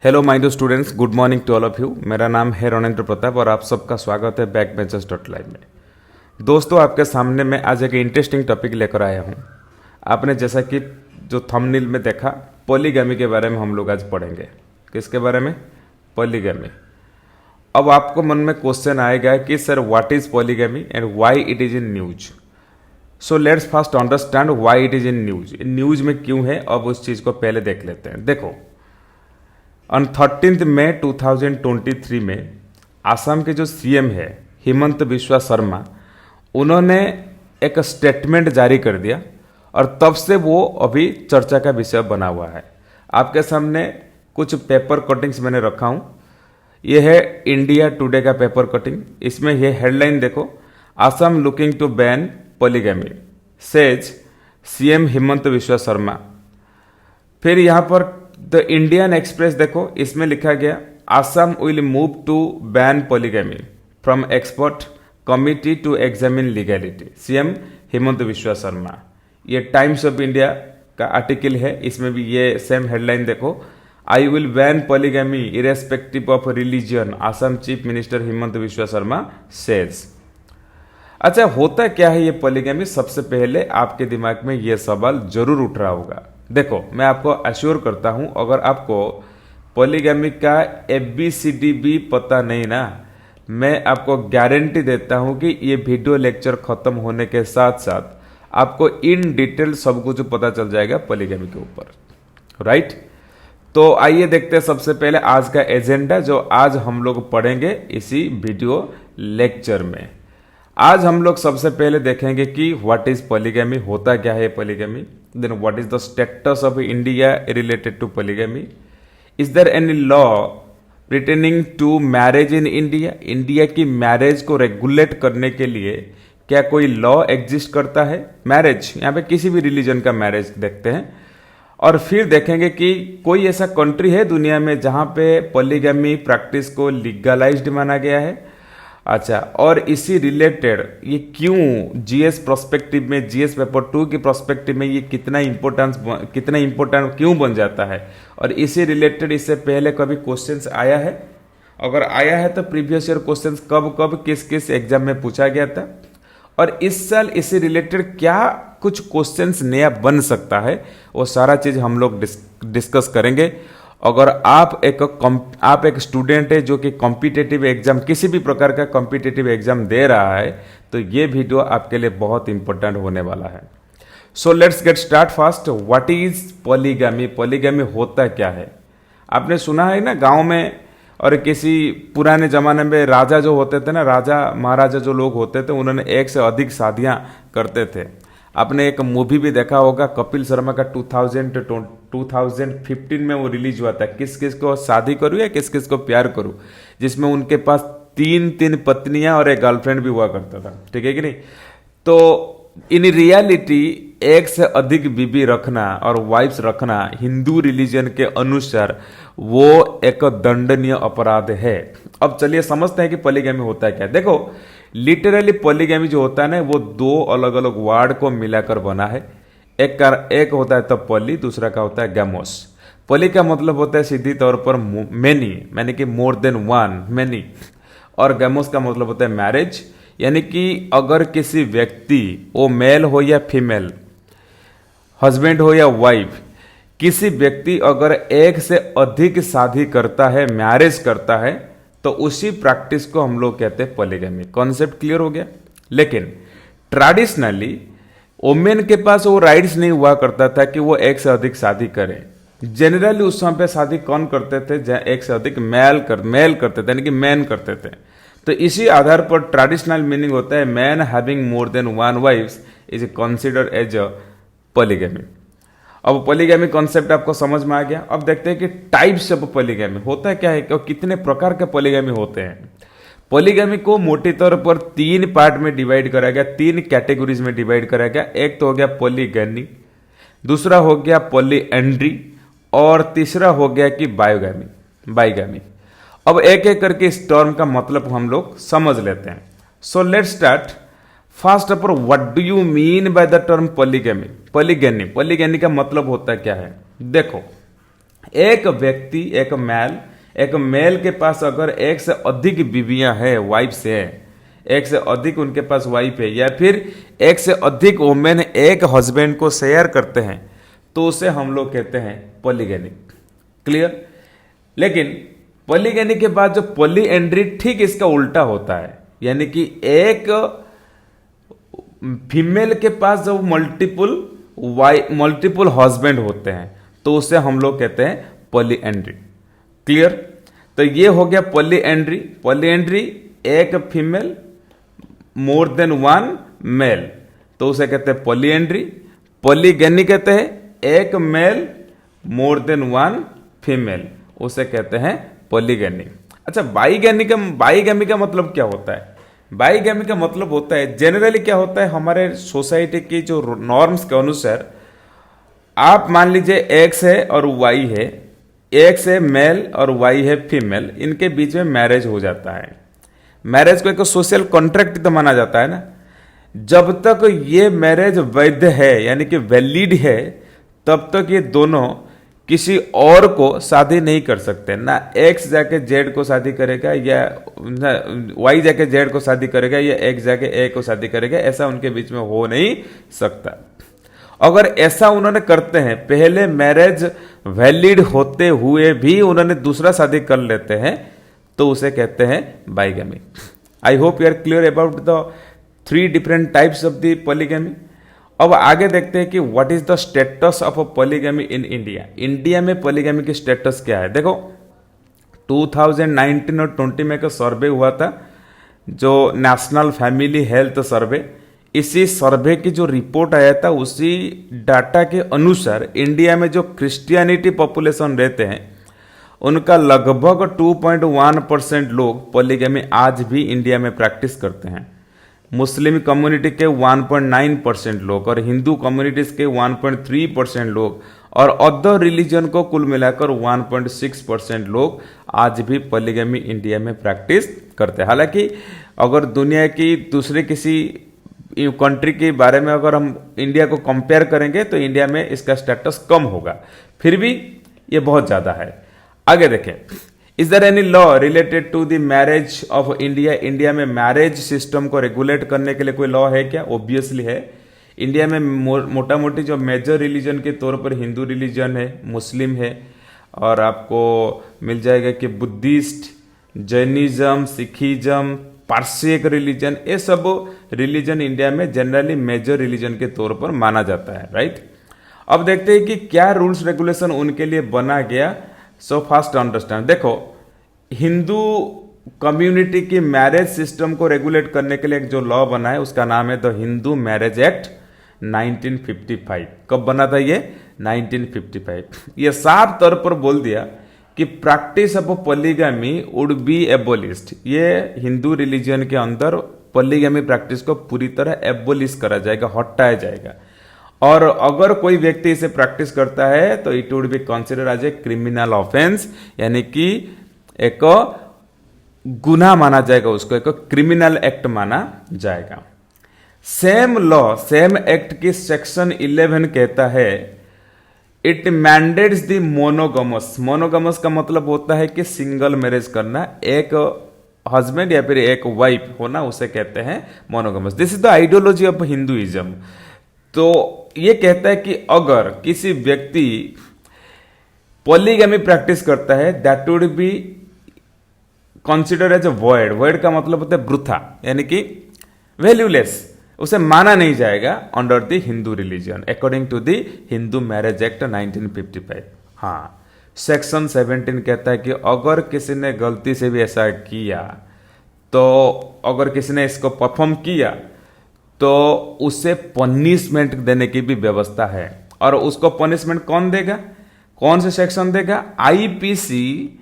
Hello my dear students, good morning to all of you. मेरा नाम है रणेंद्र प्रताप और आप सबका स्वागत है बैकबेंचर्स.लाइव में। दोस्तों, आपके सामने मैं आज एक इंटरेस्टिंग टॉपिक लेकर आया हूँ। आपने जैसा कि जो थंबनेल में देखा, पॉलीगैमी के बारे में हम लोग आज पढ़ेंगे। किसके बारे में? पॉलीगैमी। अब आपको मन में क्वेश्चन आएगा कि sir what is polygamy and why it is in news. So let's first understand why it is in news. News में क्यों है, अब उस चीज़ को पहले देख लेते हैं। देखो, ऑन 13 मई 2023 में आसाम के जो सीएम है हिमंत बिस्वा शर्मा, उन्होंने एक स्टेटमेंट जारी कर दिया और तब से वो अभी चर्चा का विषय बना हुआ है। आपके सामने कुछ पेपर कटिंग्स मैंने रखा हूँ। ये है इंडिया टुडे का पेपर कटिंग। इसमें ये हेडलाइन देखो, Assam looking to ban polygamy says CM Himanta Biswa Sarma. फिर यहाँ पर द इंडियन एक्सप्रेस देखो, इसमें लिखा गया Assam will move to ban polygamy from expert committee to examine legality, CM Himanta Biswa Sarma. ये टाइम्स ऑफ इंडिया का आर्टिकल है, इसमें भी ये सेम हेडलाइन देखो, I will ban polygamy irrespective of religion, Assam chief minister Himanta Biswa Sarma says. अच्छा, होता क्या है ये पॉलीगैमी? सबसे पहले आपके दिमाग में ये सवाल जरूर उठ रहा होगा। देखो, मैं आपको अश्योर करता हूं, अगर आपको पॉलीगैमी का ABCD भी पता नहीं ना, मैं आपको गारंटी देता हूं कि ये वीडियो लेक्चर खत्म होने के साथ साथ आपको इन डिटेल सब कुछ पता चल जाएगा पॉलीगैमी के ऊपर, राइट? तो आइए देखते हैं सबसे पहले आज का एजेंडा, जो आज हम लोग पढ़ेंगे इसी वीडियो लेक्चर में। आज हम लोग सबसे पहले देखेंगे कि व्हाट इज पॉलीगैमी, होता क्या है polygamy. Then what is the status of India related to polygamy. Is there any law retaining to marriage in India, India की मैरिज को रेगुलेट करने के लिए क्या कोई लॉ एग्जिस्ट करता है? मैरिज, यहाँ पे किसी भी रिलीजन का मैरिज देखते हैं। और फिर देखेंगे कि कोई ऐसा कंट्री है दुनिया में जहां पे पॉलीगैमी प्रैक्टिस को लीगलाइज्ड माना गया है। अच्छा, और इसी रिलेटेड ये क्यों जीएस प्रोस्पेक्टिव में, जीएस पेपर 2 की प्रोस्पेक्टिव में ये कितना इंपॉर्टेंट क्यों बन जाता है, और इसी रिलेटेड इससे पहले कभी क्वेश्चंस आया है? अगर आया है तो प्रीवियस ईयर क्वेश्चंस कब कब किस किस एग्जाम में पूछा गया था, और इस साल इससे रिलेटेड क्या कुछ क्वेश्चंस नया बन सकता है, वो सारा चीज हम लोग डिस्कस करेंगे। अगर आप एक स्टूडेंट है जो कि कॉम्पिटिटिव एग्जाम, किसी भी प्रकार का कॉम्पिटिटिव एग्जाम दे रहा है, तो ये वीडियो आपके लिए बहुत इंपॉर्टेंट होने वाला है। So let's get start fast. What is polygamy? Polygamy होता क्या है? आपने सुना है ना, गांव में और किसी पुराने जमाने में राजा जो होते थे ना, राजा महाराजा जो लोग होते थे, उन्होंने एक से अधिक शादियां करते थे। आपने एक मूवी भी देखा होगा कपिल शर्मा का 2015 में वो रिलीज हुआ था, किस किस को शादी करूं या किस किस को प्यार करूं, जिसमें उनके पास तीन पत्नियां और एक गर्लफ्रेंड भी हुआ करता था, ठीक है कि नहीं? तो इन रियलिटी एक से अधिक बीबी रखना और वाइफ्स रखना हिंदू रिलीजन के अनुसार वो एक दंडनीय अपराध है। अब चलिए समझते हैं कि पॉलीगैमी होता है क्या। देखो, लिटरली पॉलीगैमी जो होता है ना, वो दो अलग अलग वर्ड को मिलाकर बना है। एक होता है तो पॉली, दूसरा का होता है गैमोस। पॉली का मतलब होता है सीधी तौर पर मेनी, यानी कि मोर देन वन, मेनी। और गैमोस का मतलब होता है मैरिज, यानी कि अगर किसी व्यक्ति, वो मेल हो या फीमेल, हस्बैंड हो या वाइफ, किसी व्यक्ति अगर एक से अधिक शादी करता है, मैरिज करता है, तो उसी प्रैक्टिस को हम लोग कहते हैं पॉलीगैमी। कॉन्सेप्ट क्लियर हो गया? लेकिन ट्रेडिशनली वोमेन के पास वो राइट्स नहीं हुआ करता था कि वो एक से अधिक शादी करें। जनरली उस समय पे शादी कौन करते थे? जहां एक से अधिक मेल करते थे, यानी कि मैन करते थे। तो इसी आधार पर ट्रेडिशनल मीनिंग होता है man having more than one wives is considered as a polygamy. अब पॉलीगैमी कॉन्सेप्ट आपको समझ में आ गया। अब देखते हैं कि टाइप्स ऑफ पॉलीगैमी होता है क्या है, और कितने प्रकार के पॉलीगैमी होते हैं। पॉलीगैमी को मोटे तौर पर 3 पार्ट में डिवाइड करा गया, 3 कैटेगरीज में डिवाइड करा गया। एक तो हो गया पॉलीगैमी, दूसरा हो गया पॉलीएंड्री, और तीसरा हो गया कि बाइगैमी। अब एक एक करके इस टर्म का मतलब हम लोग समझ लेते हैं। So let's start. First of all, what do you mean by the term polygamy? Polygamy का मतलब होता क्या है? देखो, एक व्यक्ति, एक मेल के पास अगर एक से अधिक बीवियां हैं, वाइफ्स है, एक से अधिक उनके पास वाइफ है, या फिर एक से अधिक वोमेन एक हस्बैंड को शेयर करते हैं, तो उसे हम लोग कहते हैं पॉलीगैनी। क्लियर? लेकिन पॉलीगैनी के बाद जो पॉलीएंड्री, ठीक इसका उल्टा होता है, यानी कि एक फीमेल के पास जब मल्टीपल हस्बैंड होते हैं, तो उसे हम लोग कहते हैं पॉलीएंड्री। क्लियर? तो ये हो गया पॉलीएंड्री। पॉलीएंड्री एक female more than one male, तो उसे कहते हैं पॉलीएंड्री। पॉलीगैनी कहते हैं एक male more than one female, उसे कहते हैं पॉलीगैनी। अच्छा, बाईगैमी का मतलब क्या होता है? बाईगैमी का मतलब होता है, जनरली क्या होता है, हमारे सोसाइटी की जो नॉर्म्स के अनुसार, आप मान लीजिए एक्स है और वाई है, एक्स है मेल और वाई है फीमेल, इनके बीच में मैरिज हो जाता है। मैरिज को एक सोशल कॉन्ट्रैक्ट तो माना जाता है ना। जब तक ये मैरिज वैध है, यानी कि वैलिड है, तब तक ये दोनों किसी और को शादी नहीं कर सकते। ना एक्स जाके जेड को शादी करेगा, या वाई जाके जेड को शादी करेगा, या एक्स जाके ए को शादी करेगा, ऐसा उनके बीच में हो नहीं सकता। अगर ऐसा उन्होंने करते हैं, पहले मैरिज वैलिड होते हुए भी उन्होंने दूसरा शादी कर लेते हैं, तो उसे कहते हैं bigamy. I hope you are clear about the 3 different types of the polygamy. अब आगे देखते हैं कि what is the status of a polygamy in India. India में पॉलीगैमी की स्टेटस क्या है? देखो, 2019 और 20 में एक सर्वे हुआ था, जो नेशनल फैमिली हेल्थ सर्वे। इसी सर्वे की जो रिपोर्ट आया था, उसी डाटा के अनुसार इंडिया में जो क्रिश्चियनिटी पॉपुलेशन रहते हैं, उनका लगभग 2.1% लोग पॉलीगैमी आज भी इंडिया में प्रैक्टिस करते हैं। मुस्लिम कम्युनिटी के 1.9% लोग, और हिंदू कम्युनिटीज के 1.3% लोग, और अदर रिलीजन को कुल मिलाकर 1.6% लोग आज भी पॉलीगैमी इंडिया में प्रैक्टिस करते हैं। हालांकि अगर दुनिया की दूसरे किसी कंट्री के बारे में अगर हम इंडिया को कंपेयर करेंगे, तो इंडिया में इसका स्टेटस कम होगा, फिर भी ये बहुत ज़्यादा है। आगे देखें, is there any law related to the marriage of India. India में मैरिज सिस्टम को रेगुलेट करने के लिए कोई लॉ है क्या? ऑब्वियसली है। इंडिया में मोटा मोटी जो मेजर रिलीजन के तौर पर हिंदू रिलीजन है, मुस्लिम है, और आपको मिल जाएगा कि Buddhist, Jainism, Sikhism, Parsik religion, ये सब रिलीजन इंडिया में जनरली मेजर रिलीजन के तौर पर माना जाता है, राइट। अब देखते हैं कि क्या रूल्स रेगुलेशन उनके लिए बना गया। सो फर्स्ट अंडरस्टैंड, देखो, हिंदू कम्युनिटी की मैरिज सिस्टम को रेगुलेट करने के लिए एक जो लॉ बना है, उसका नाम है द हिंदू मैरिज एक्ट 1955। कब बना था ये? 1955। ये साफ तौर पर बोल दिया कि practice of polygamy would be एबोलिश्ड। ये हिंदू रिलीजन के अंदर पॉलीगैमी प्रैक्टिस को पूरी तरह एबोलिश करा जाएगा, हटाया जाएगा। और अगर कोई व्यक्ति इसे प्रैक्टिस करता है, तो it would be consider as a criminal offence, यानी कि एक गुनाह माना जाएगा, उसको एक क्रिमिनल एक्ट माना जाएगा। सेम लॉ, सेम एक्ट की सेक्शन 11 कहता है, it mandates the monogamous. Monogamous का मतलब होता है कि सिंगल मैरिज करना, एक हस्बैंड या फिर एक वाइफ होना, उसे कहते हैं monogamous. This is the ideology of Hinduism. तो ये कहता है कि अगर किसी व्यक्ति पॉलीगैमी प्रैक्टिस करता है, that would be consider as a void. Void का मतलब होता है वृथा, यानी कि वैल्यूलेस, उसे माना नहीं जाएगा under the Hindu religion, according to the Hindu marriage act 1955। हाँ, सेक्शन 17 कहता है कि अगर किसी ने गलती से भी ऐसा किया, तो अगर किसी ने इसको परफॉर्म किया, तो उसे पनिशमेंट देने की भी व्यवस्था है। और उसको पनिशमेंट कौन देगा? कौन से सेक्शन देगा? आईपीसी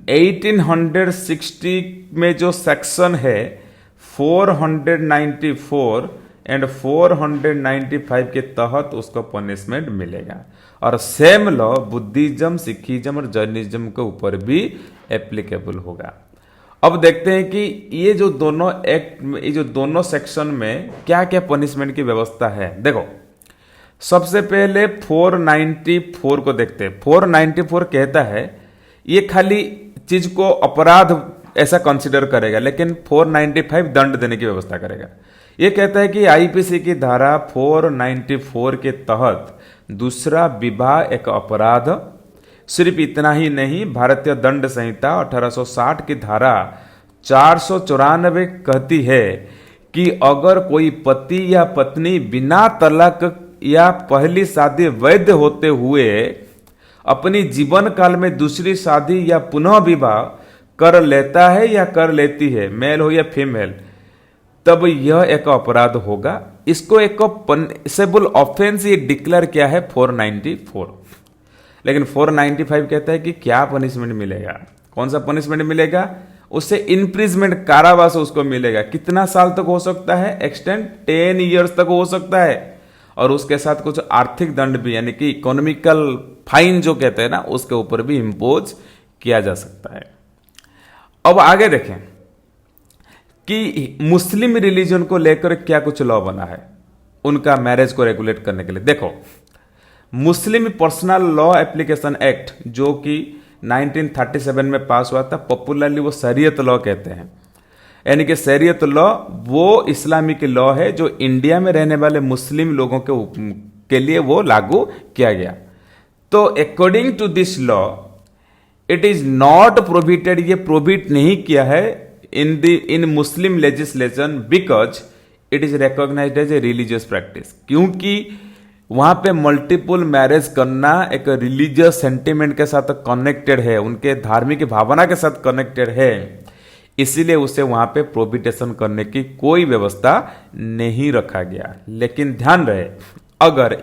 1860 में जो सेक्शन है 494 एंड 495 के तहत उसको पनिशमेंट मिलेगा। और सेम लॉ बुद्धिज्म, सिखिज्म और जैनिज्म के ऊपर भी एप्लीकेबल होगा। अब देखते हैं कि ये जो दोनों एक्ट, ये जो दोनों सेक्शन में क्या क्या पनिशमेंट की व्यवस्था है। देखो, सबसे पहले 494 को देखते हैं। 494 कहता है, ये खाली चीज को अपराध ऐसा कंसिडर करेगा, लेकिन 495 दंड देने की व्यवस्था करेगा। ये कहता है कि आईपीसी की धारा 494 के तहत दूसरा विवाह एक अपराध। सिर्फ इतना ही नहीं, भारतीय दंड संहिता 1860 की धारा 494 कहती है कि अगर कोई पति या पत्नी बिना तलाक या पहली शादी वैध होते हुए अपनी जीवन काल में दूसरी शादी या पुनः विवाह कर लेता है या कर लेती है, मेल हो या फीमेल, तब यह एक अपराध होगा। इसको एक पनिशेबल ऑफेंस ये डिक्लेयर किया है 494। लेकिन 495 कहता है कि क्या पनिशमेंट मिलेगा, कौन सा पनिशमेंट मिलेगा? उससे इम्प्रिजमेंट, कारावास उसको मिलेगा। कितना साल तक हो सकता है? एक्सटेंड 10 ईयर्स तक हो सकता है। और उसके साथ कुछ आर्थिक दंड भी, यानी कि इकोनॉमिकल फाइन जो कहते हैं ना, उसके ऊपर भी इंपोज किया जा सकता है। अब आगे देखें कि मुस्लिम रिलीजन को लेकर क्या कुछ लॉ बना है उनका मैरिज को रेगुलेट करने के लिए। देखो, मुस्लिम पर्सनल लॉ एप्लीकेशन एक्ट जो कि 1937 में पास हुआ था, पॉपुलरली वो शरीयत लॉ कहते हैं। यानी कि शरीयत लॉ वो इस्लामिक लॉ है जो इंडिया में रहने वाले मुस्लिम लोगों के लिए वो लागू किया गया। तो according to this law it is not prohibited, ये प्रोहिबिट नहीं किया है in Muslim legislation because it is recognised as a religious practice. क्योंकि वहां पे मल्टीपल मैरिज करना एक रिलीजियस सेंटिमेंट के साथ कनेक्टेड है, उनके धार्मिक भावना के साथ कनेक्टेड है, इसीलिए उसे वहां पे प्रोहिबिटेशन करने की कोई व्यवस्था नहीं रखा गया। लेकिन ध्यान रहे, अगर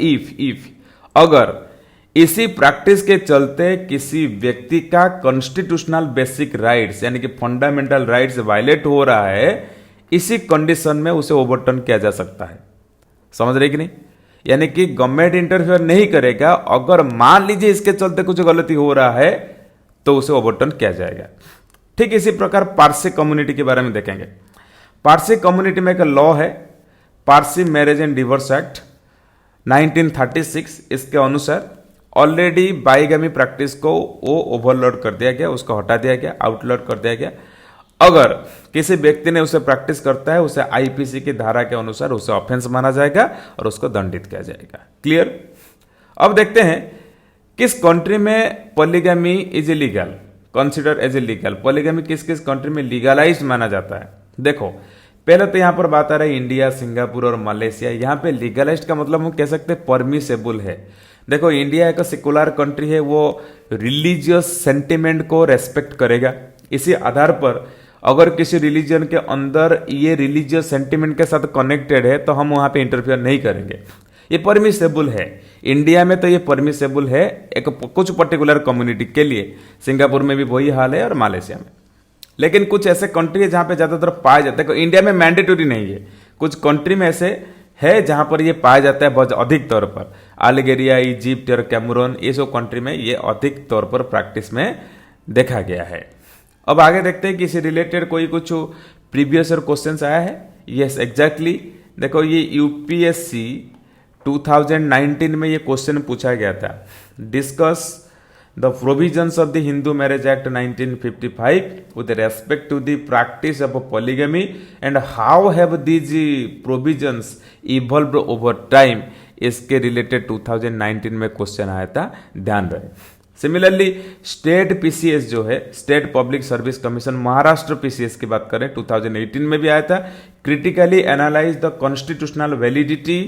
इसी प्रैक्टिस के चलते किसी व्यक्ति का कॉन्स्टिट्यूशनल बेसिक राइट्स यानी कि फंडामेंटल राइट्स वायलेट हो रहा है, इसी कंडीशन में उसे ओवरटर्न किया जा सकता है। समझ रहे कि नहीं? यानी कि गवर्नमेंट इंटरफेयर नहीं करेगा, अगर मान लीजिए इसके चलते कुछ गलती हो रहा है तो उसे ओवरटर्न किया जाएगा। ठीक इसी प्रकार पारसी कम्युनिटी के बारे में देखेंगे। पारसी कम्युनिटी में एक लॉ है, Parsi marriage and divorce act 1936। इसके अनुसार ऑलरेडी बाइगामी प्रैक्टिस को वो ओवरलोड कर दिया गया, उसको हटा दिया गया, आउटलोड कर दिया गया। अगर किसी व्यक्ति ने उसे प्रैक्टिस करता है, उसे आईपीसी की धारा के अनुसार उसे ऑफेंस माना जाएगा और उसको दंडित किया जाएगा। क्लियर? अब देखते हैं किस कंट्री में polygamy is illegal, consider as illegal. Polygamy किस किस कंट्री में लीगलाइज माना जाता है। देखो, पहले तो यहां पर बात आ रही है इंडिया, सिंगापुर और मलेशिया। यहां पे लीगलाइज्ड का मतलब हम कह सकते हैं परमिसेबल है। देखो, इंडिया एक सेकुलर कंट्री है, वो रिलीजियस सेंटिमेंट को रेस्पेक्ट करेगा। इसी आधार पर अगर किसी रिलीजन के अंदर ये रिलीजियस सेंटिमेंट के साथ कनेक्टेड है तो हम वहां पे इंटरफियर नहीं करेंगे, ये परमिसेबल है। इंडिया में तो ये परमिसेबल है एक कुछ पर्टिकुलर कम्युनिटी के लिए, सिंगापुर में भी वही हाल है और मलेशिया में। लेकिन कुछ ऐसे कंट्री है जहां पे ज्यादातर पाया जाता है। इंडिया में मैंडेटरी नहीं है, कुछ कंट्री में ऐसे है जहां पर ये पाया जाता है बहुत अधिक तौर पर। अल्जीरिया, इजिप्ट और कैमरून, ये सब कंट्री में ये अधिक तौर पर प्रैक्टिस में देखा गया है। अब आगे देखते हैं कि इससे रिलेटेड कोई कुछ प्रीवियस और क्वेश्चंस आया है। Yes, exactly. देखो, ये यूपीएससी 2019 में ये क्वेश्चन पूछा गया था। Discuss the provisions of the Hindu marriage act 1955 with respect to the practice of polygamy and how have these provisions evolved over time. इसके रिलेटेड 2019 में क्वेश्चन आया था, ध्यान रहे। सिमिलरली स्टेट पीसीएस जो है, state public service commission, Maharashtra PCS की बात करें 2018 में भी आया था। Critically analyse the constitutional validity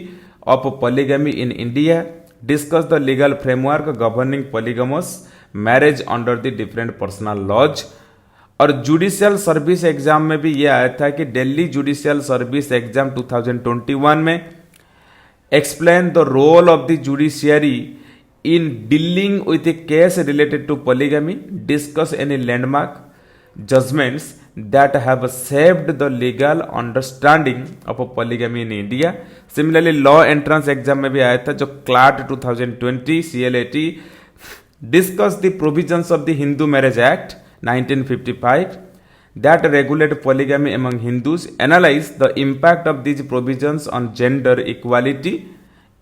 of polygamy in India, discuss the legal framework governing polygamous marriage under the different personal laws. और जुडिशियल सर्विस एग्जाम में भी यह आया था कि दिल्ली जुडिशियल सर्विस एग्जाम 2021 में explain the role of the judiciary in dealing with a case related to polygamy, discuss any landmark judgments that have shaped the legal understanding of polygamy in India. Similarly, law entrance exam में भी आया था जो CLAT 2020 CLAT, discuss the provisions of the Hindu Marriage Act 1955 that regulate polygamy among Hindus, analyze the impact of these provisions on gender equality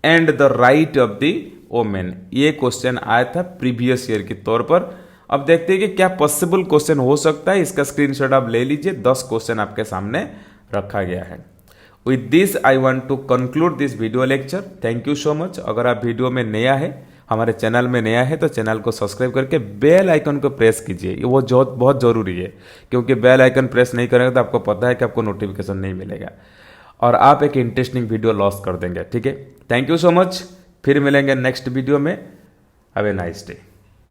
and the right of the women. ये question आया था previous year के तौर पर। अब देखते हैं कि क्या पॉसिबल क्वेश्चन हो सकता है। इसका स्क्रीनशॉट आप ले लीजिए। 10 क्वेश्चन आपके सामने रखा गया है। With this I want to conclude this video lecture. Thank you so much. अगर आप वीडियो में नया है, हमारे चैनल में नया है, तो चैनल को सब्सक्राइब करके बेल आइकन को प्रेस कीजिए। वो बहुत ज़रूरी है, क्योंकि बेल आइकन प्रेस नहीं करेंगे तो आपको पता है कि आपको नोटिफिकेशन नहीं मिलेगा और आप एक इंटरेस्टिंग वीडियो लॉस कर देंगे। ठीक है, थैंक यू सो मच। फिर मिलेंगे नेक्स्ट वीडियो में। Have a nice day.